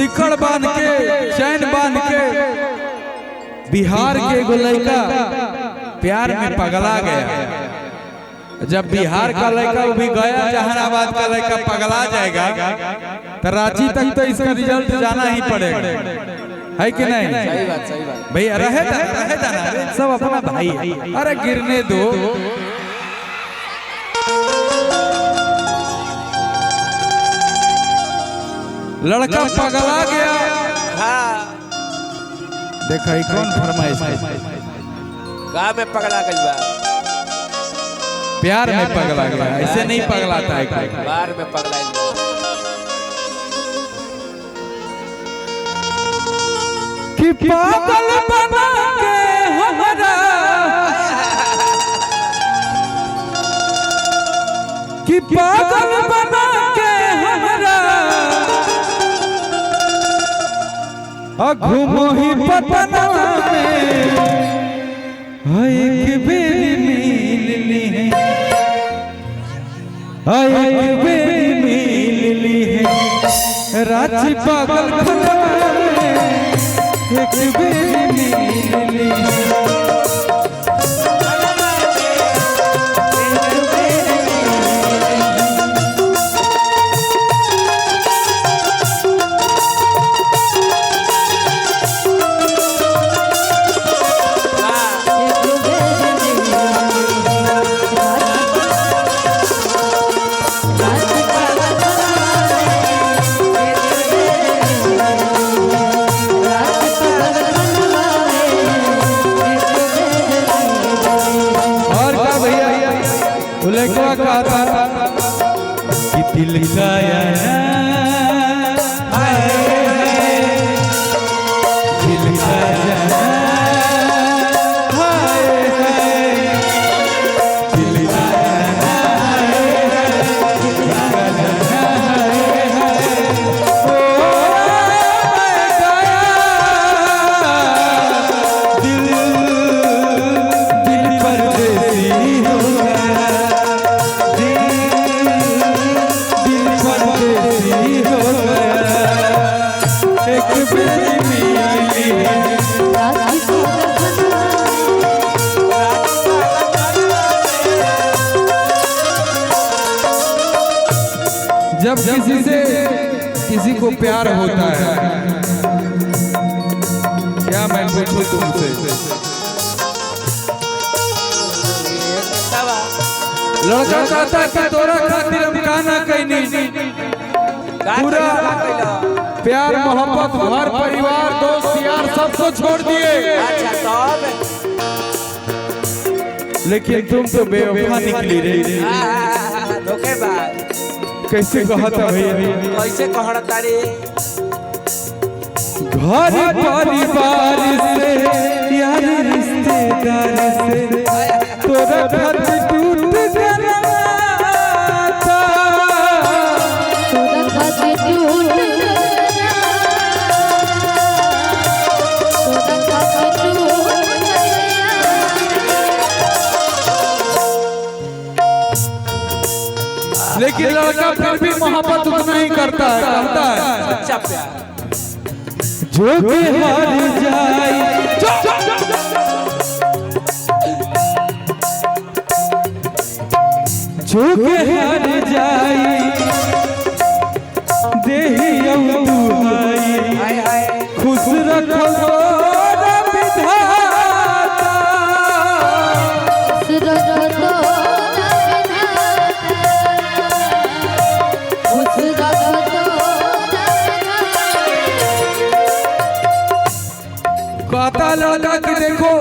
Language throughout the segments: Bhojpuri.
सिकड़ बांध के चैन बांध के बिहार के एगो लड़का प्यार में पगला गया। जब बिहार का लड़का भी गया, जहानाबाद का लड़का पगला जाएगा तो रांची तक तो इसका रिजल्ट जाना ही पड़ेगा, है कि नहीं? सही बात भैया रहे जाना सब अपना भाई है। अरे गिरने दो। लड़का पगला गया। हाँ देखा ही कौन फरमाइश है? गाँव में पगला गई बा, प्यार में पगला गया, ऐसे नहीं पगलाता है कोई। बाहर में पगला कि पागल बना के हमरा, कि पागल बना के हमरा घूमो ही पटना में, एक बेर मिल ली है, एक बेर मिल ली है रांची पागल खाना में, एक बेर मिल ली है। लड़का कहता कि दिल का दिल का जब किसी को प्यार होता है, क्या मैं पूछूं तुमसे, लड़का कहता कि तोरा खातिर हम गाना कहनी, पूरा प्यार मोहब्बत घर परिवार दोस्त यार सबको छोड़ दिए, लेकिन तुम तो बेवफा निकली रही। धोखेबाज कैसे कहता भैया? कैसे कहता रे? घर परिवार से यार रिश्तेदार से तोरा खातिर टूट गया नाता, तोरा खातिर टूट गया, तोरा खातिर टूट गया। लेकिन लड़का फिर भी मोहब्बत उतना ही करता है, कहता है सच्चा प्यार जो के हार जाए, जो के हार जाए देही दुहाई, खुश रखो विधाता, खुश रखो कहता लड़का कि देखो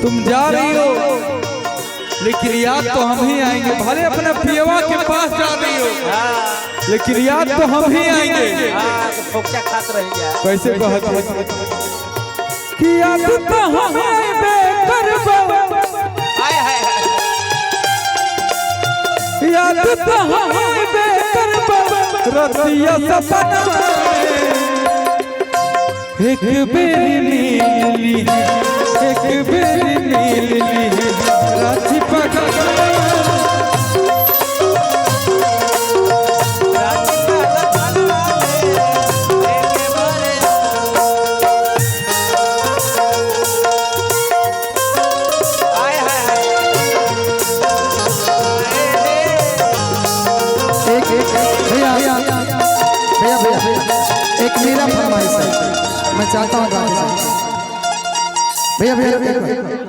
तुम जा रही हो, लेकिन याद तो हम ही आएंगे, भले अपने पियवा के पास जा रही हो, लेकिन याद तो हम ही आएंगे। कैसे कहते कि याद तो हम याद तो हम रतिया सपना एक बेर मिली, एक बेर मिली रांची पागल एक मेरा फरमाइश है, मैं चाहता हूँ गाने से। भैया भैया